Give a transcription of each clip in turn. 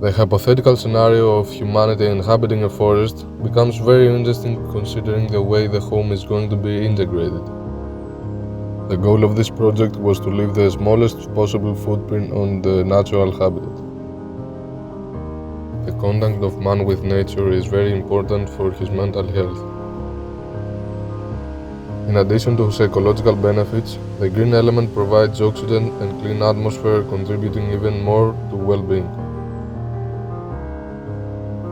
The hypothetical scenario of humanity inhabiting a forest becomes very interesting considering the way the home is going to be integrated. The goal of this project was to leave the smallest possible footprint on the natural habitat. The contact of man with nature is very important for his mental health. In addition to psychological benefits, the green element provides oxygen and clean atmosphere, contributing even more to well-being.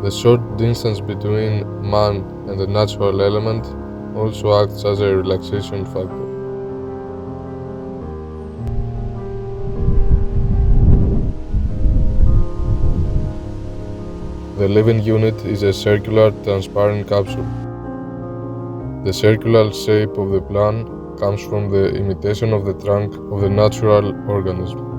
The short distance between man and the natural element also acts as a relaxation factor. The living unit is a circular, transparent capsule. The circular shape of the plant comes from the imitation of the trunk of the natural organism.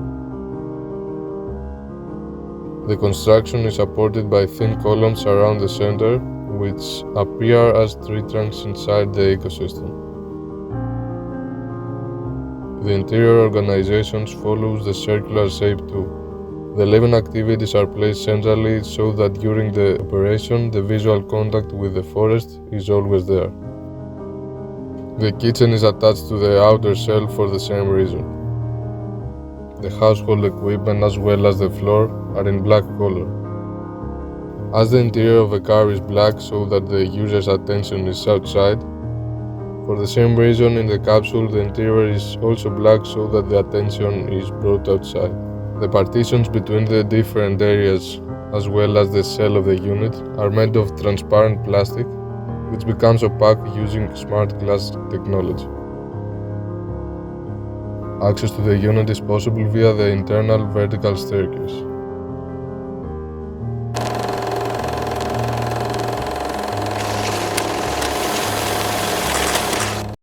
The construction is supported by thin columns around the center, which appear as tree trunks inside the ecosystem. The interior organization follows the circular shape too. The living activities are placed centrally so that during the operation the visual contact with the forest is always there. The kitchen is attached to the outer shell for the same reason. The household equipment as well as the floor are in black color. As the interior of a car is black so that the user's attention is outside, for the same reason in the capsule the interior is also black so that the attention is brought outside. The partitions between the different areas as well as the shell of the unit are made of transparent plastic, which becomes opaque using smart glass technology. Access to the unit is possible via the internal vertical staircase.